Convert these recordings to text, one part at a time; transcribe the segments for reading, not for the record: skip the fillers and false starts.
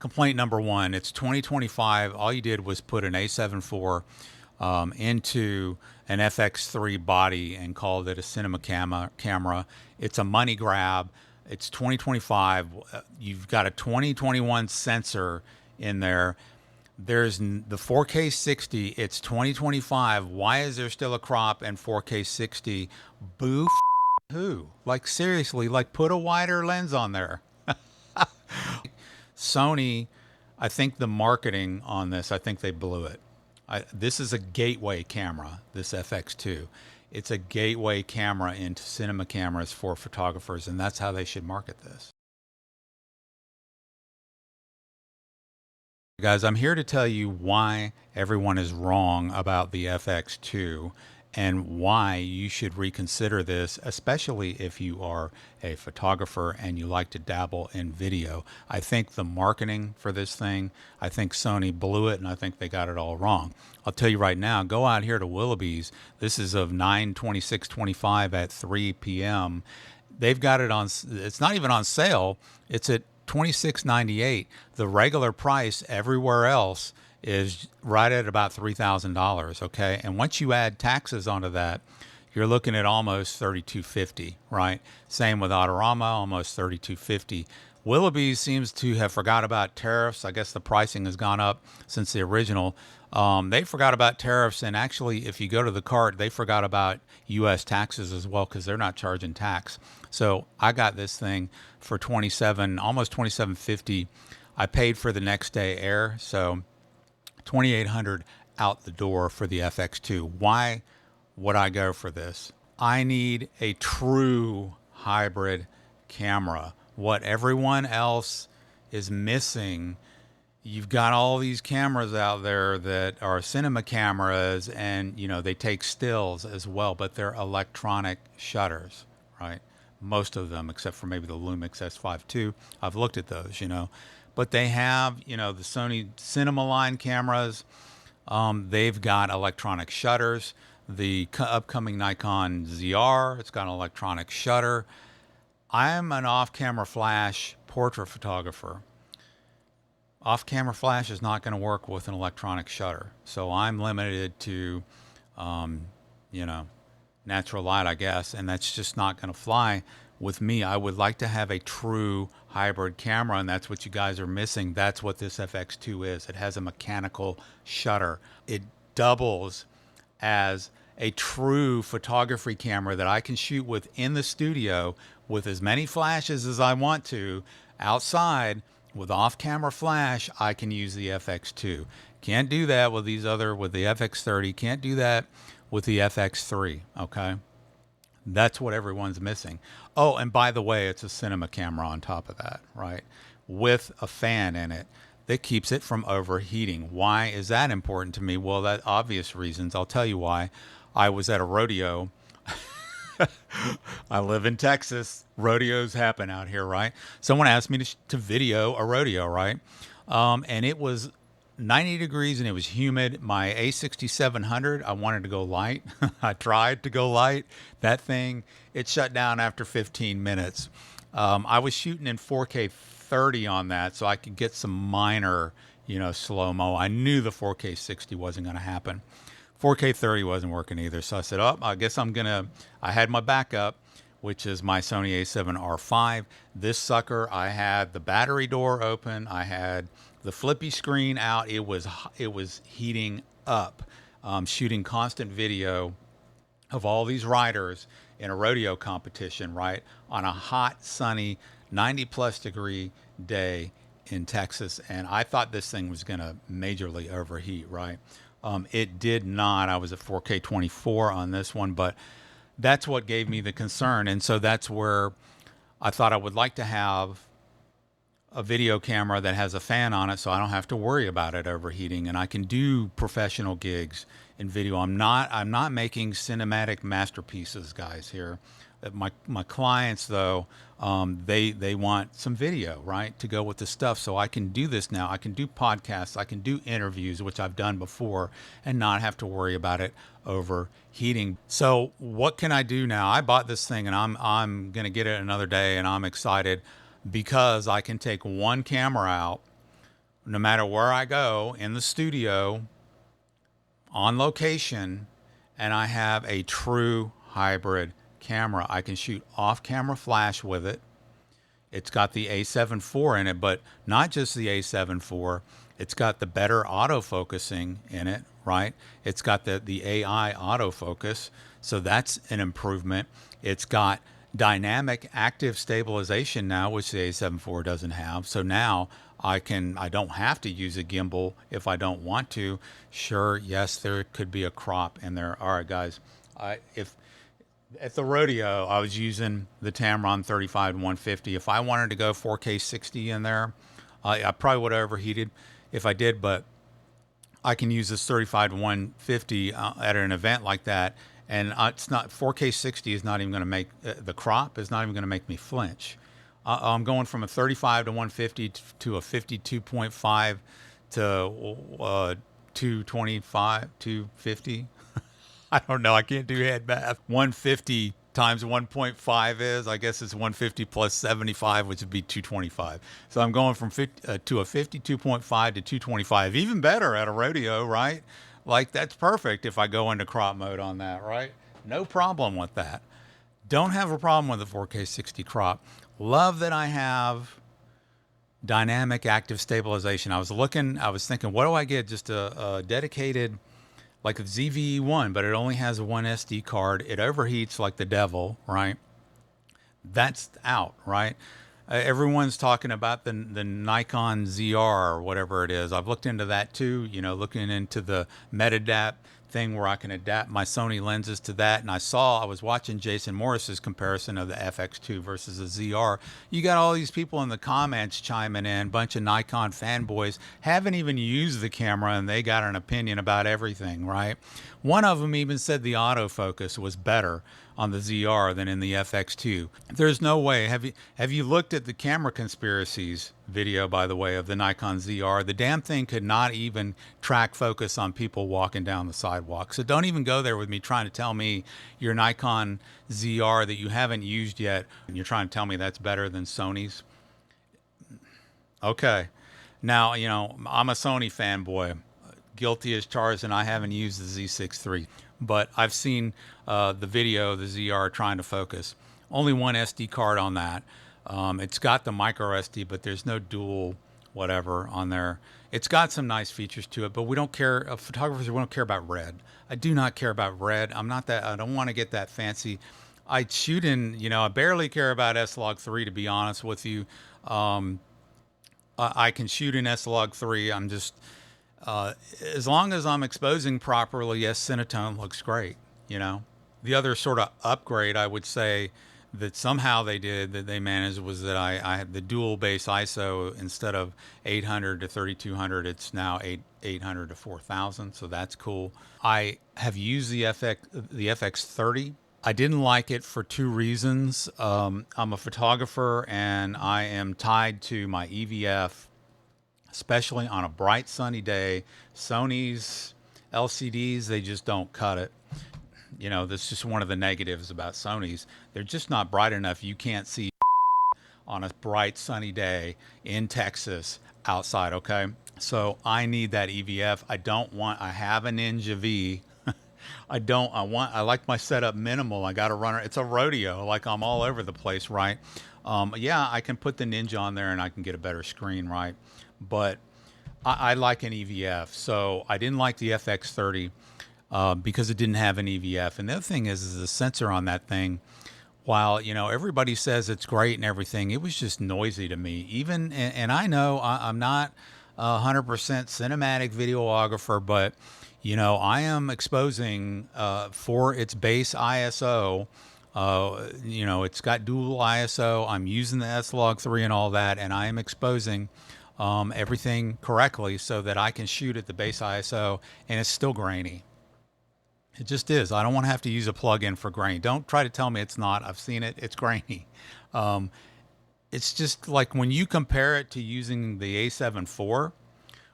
Complaint number one, it's 2025. All you did was put an A7 IV into an FX3 body and called it a cinema camera. It's a money grab. It's 2025. You've got a 2021 sensor in there. There's the 4K 60. It's 2025. Why is there still a crop and 4K 60? Boo who? Like seriously, like put a wider lens on there. Sony, I think the marketing on this, I think they blew it. This is a gateway camera, this FX2. It's a gateway camera into cinema cameras for photographers, and that's how they should market this. Guys, I'm here to tell you why everyone is wrong about the FX2 and why you should reconsider this, especially if you are a photographer and you like to dabble in video. I think the marketing for this thing, I think Sony blew it, and I think they got it all wrong. I'll tell you right now, go out here to Willoughby's. This is of 9/26/25 at 3 p.m. They've got it on, it's not even on sale. It's at $26.98. The regular price everywhere else is right at about $3,000. Okay, and once you add taxes onto that, you're looking at almost $3,250. Right. Same with Autorama, almost $3,250. Willoughby's seems to have forgot about tariffs. I guess the pricing has gone up since the original. They forgot about tariffs, and actually, if you go to the cart, they forgot about U.S. taxes as well because they're not charging tax. So I got this thing for almost $2,750. I paid for the next day air, so $2,800 out the door for the FX2. Why would I go for this? I need a true hybrid camera. What everyone else is missing, you've got all these cameras out there that are cinema cameras, and they take stills as well, but they're electronic shutters, right? Most of them, except for maybe the Lumix S5 II. I've looked at those, but they have, the Sony cinema line cameras. They've got electronic shutters. The upcoming Nikon ZR, it's got an electronic shutter. I'm an off-camera flash portrait photographer. Off-camera flash is not going to work with an electronic shutter. So I'm limited to, natural light, I guess, and that's just not going to fly with me. I would like to have a true hybrid camera, and that's what you guys are missing. That's what this FX2 is. It has a mechanical shutter. It doubles as a true photography camera that I can shoot with in the studio with as many flashes as I want to. Outside with off-camera flash, I can use the FX2. Can't do that with the FX30. Can't do that with the FX3, okay? That's what everyone's missing. Oh, and by the way, it's a cinema camera on top of that, right? With a fan in it that keeps it from overheating. Why is that important to me? Well, that obvious reasons. I'll tell you why. I was at a rodeo. I live in Texas. Rodeos happen out here, right? Someone asked me to video a rodeo, right? And it was 90 degrees and it was humid. My A6700, I wanted to go light. I tried to go light. That thing, it shut down after 15 minutes. I was shooting in 4K 30 on that, so I could get some minor, slow-mo. I knew the 4K 60 wasn't going to happen. 4K 30 wasn't working either. So I said, I guess I had my backup, which is my Sony A7R5. This sucker, I had the battery door open. I had the flippy screen out. It was heating up, shooting constant video of all these riders in a rodeo competition, right? On a hot, sunny, 90 plus degree day in Texas. And I thought this thing was going to majorly overheat, right? It did not. I was at 4K 24 on this one, but that's what gave me the concern. And so that's where I thought I would like to have a video camera that has a fan on it so I don't have to worry about it overheating, and I can do professional gigs in video. I'm not making cinematic masterpieces, guys, here. My clients, though, they want some video, right, to go with the stuff. So I can do this now. I can do podcasts. I can do interviews, which I've done before, and not have to worry about it overheating. So what can I do now? I bought this thing, and I'm going to get it another day, and I'm excited because I can take one camera out, no matter where I go in the studio, on location, and I have a true hybrid camera. I can shoot off camera flash with it. It's got the A7 IV in it, but not just the A7 IV. It's got the better autofocusing in it, right? It's got the AI autofocus, so that's an improvement. It's got dynamic active stabilization now, which the A7 IV doesn't have. So now I don't have to use a gimbal if I don't want to. Sure, yes, there could be a crop in there. All right, guys, if at the rodeo, I was using the Tamron 35 to 150. If I wanted to go 4K 60 in there, I probably would have overheated if I did, but I can use this 35 to 150 at an event like that. And it's not 4K 60 is not even going to make the crop is not even going to make me flinch. I'm going from a 35 to 150 to a 52.5 to 225, 250. I don't know. I can't do head math. 150 times 1.5 is, I guess it's 150 plus 75, which would be 225. So I'm going from to a 52.5 to 225. Even better at a rodeo, right? Like, that's perfect if I go into crop mode on that, right? No problem with that. Don't have a problem with the 4K 60 crop. Love that I have dynamic active stabilization. I was thinking, what do I get? Just a dedicated, like a ZVE1, but it only has one SD card. It overheats like the devil, right? That's out, right? Everyone's talking about the Nikon ZR or whatever it is. I've looked into that too, looking into the Metadapt thing where I can adapt my Sony lenses to that. And I was watching Jason Morris's comparison of the FX2 versus the ZR. You got all these people in the comments chiming in, bunch of Nikon fanboys, haven't even used the camera and they got an opinion about everything, right? One of them even said the autofocus was better on the ZR than in the FX2. There's no way. Have you looked at the camera conspiracies video, by the way, of the Nikon ZR? The damn thing could not even track focus on people walking down the sidewalk. So don't even go there with me trying to tell me your Nikon ZR that you haven't used yet, and you're trying to tell me that's better than Sony's. Okay. Now, I'm a Sony fanboy, guilty as charged, and I haven't used the Z6 III. But I've seen the video, the ZR trying to focus. Only one SD card on that. It's got the micro SD, but there's no dual whatever on there. It's got some nice features to it, but we don't care. Photographers, we don't care about red. I do not care about red. I don't want to get that fancy. I shoot in, I barely care about S-Log3, to be honest with you. I can shoot in S-Log3. I'm just, as long as I'm exposing properly, yes, Cinetone looks great, The other sort of upgrade I would say that somehow they managed was that I had the dual base ISO. Instead of 800 to 3200, it's now 800 to 4000, so that's cool. I have used the FX30. I didn't like it for two reasons. I'm a photographer and I am tied to my EVF, especially on a bright sunny day. Sony's LCDs, they just don't cut it. That's just one of the negatives about Sony's. They're just not bright enough. You can't see on a bright sunny day in Texas outside, okay? So I need that EVF. I have a Ninja V. I like my setup minimal. I got a runner. It's a rodeo. Like, I'm all over the place, right? Yeah, I can put the Ninja on there and I can get a better screen, right? But I like an EVF. So I didn't like the FX30 because it didn't have an EVF. And the other thing is the sensor on that thing, while, everybody says it's great and everything, it was just noisy to me. And I know I'm not a 100% cinematic videographer, but, I am exposing for its base ISO. It's got dual ISO. I'm using the S-Log3 and all that, and I am exposing everything correctly so that I can shoot at the base ISO, and it's still grainy. It just is. I don't want to have to use a plug-in for grain. Don't try to tell me it's not. I've seen it. It's grainy. It's just like when you compare it to using the A7 IV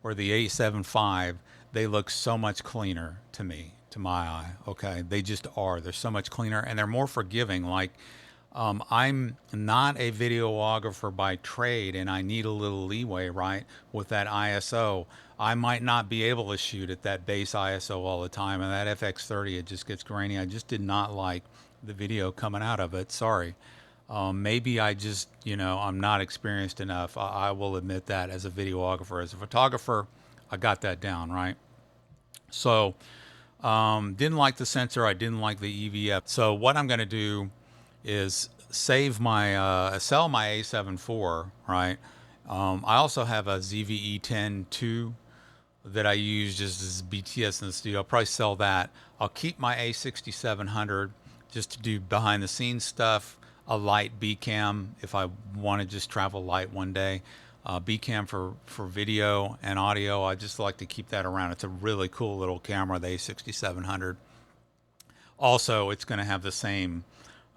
or the A7 V, they look so much cleaner to me, to my eye. Okay, they just are. They're so much cleaner and they're more forgiving. Like, I'm not a videographer by trade, and I need a little leeway, right? With that ISO, I might not be able to shoot at that base ISO all the time, and that FX30, it just gets grainy. I just did not like the video coming out of it. Sorry. Maybe I just, I'm not experienced enough. I will admit that as a videographer. As a photographer, I got that down, right? So, didn't like the sensor. I didn't like the EVF. So what I'm going to do is sell my A7 IV, right? I also have a ZVE10 II that I use just as BTS in the studio. I'll probably sell that. I'll keep my A6700 just to do behind the scenes stuff, a light B cam if I want to just travel light one day. B cam for video and audio. I just like to keep that around. It's a really cool little camera, the A6700. Also, it's going to have the same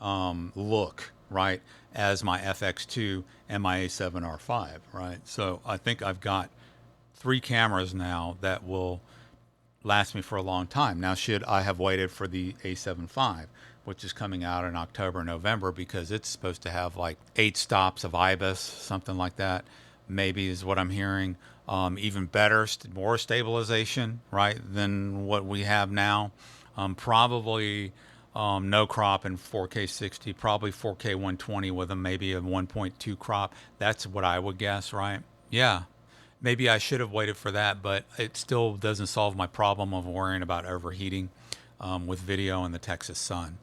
look, right, as my FX2 and my A7R5, right? So I think I've got 3 cameras now that will last me for a long time. Now, should I have waited for the A7 V, which is coming out in October, November, because it's supposed to have like 8 stops of IBIS, something like that, maybe is what I'm hearing. Even better, more stabilization, right, than what we have now. Probably no crop in 4K 60, probably 4K 120 with maybe a 1.2 crop. That's what I would guess, right? Yeah. Maybe I should have waited for that, but it still doesn't solve my problem of worrying about overheating with video in the Texas sun.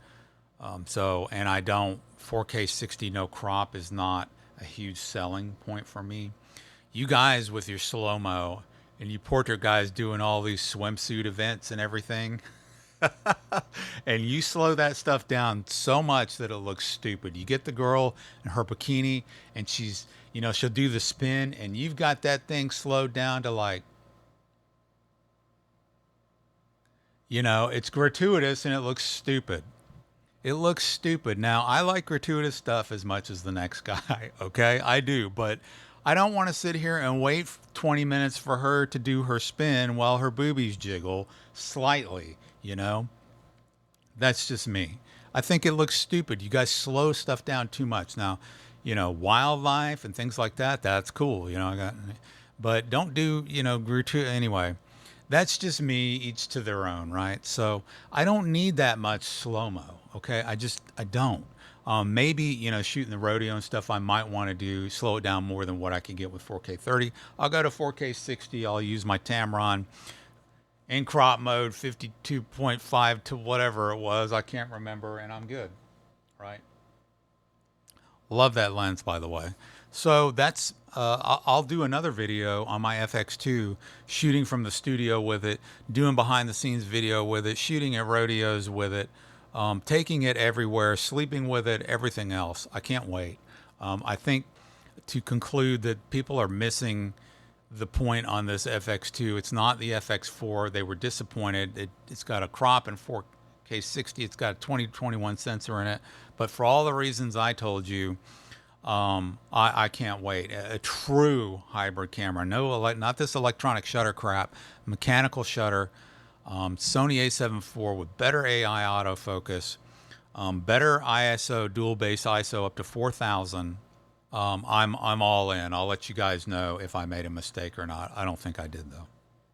And I don't, 4K 60 no crop is not a huge selling point for me. You guys with your slow-mo and you portrait guys doing all these swimsuit events and everything, and you slow that stuff down so much that it looks stupid. You get the girl in her bikini and she'll do the spin and you've got that thing slowed down to like, it's gratuitous and it looks stupid. It looks stupid. Now, I like gratuitous stuff as much as the next guy, okay? I do, but I don't want to sit here and wait 20 minutes for her to do her spin while her boobies jiggle slightly, That's just me. I think it looks stupid. You guys slow stuff down too much. Now, wildlife and things like that, that's cool. But don't do, gratuitous anyway. That's just me, each to their own, right? So I don't need that much slow-mo, okay? I don't. Maybe, shooting the rodeo and stuff, I might want to slow it down more than what I can get with 4K 30. I'll go to 4K 60. I'll use my Tamron in crop mode, 52.5 to whatever it was. I can't remember, and I'm good, right? Love that lens, by the way. So that's, I'll do another video on my FX2, shooting from the studio with it, doing behind the scenes video with it, shooting at rodeos with it, taking it everywhere, sleeping with it, everything else. I can't wait. I think to conclude that people are missing the point on this FX2. It's not the FX4. They were disappointed. It's got a crop in 4K 60. It's got a 2021 sensor in it. But for all the reasons I told you, I can't wait. A true hybrid camera. No, not this electronic shutter crap. Mechanical shutter. Sony A7 IV with better AI autofocus. Better ISO, dual base ISO up to 4,000. I'm all in. I'll let you guys know if I made a mistake or not. I don't think I did though.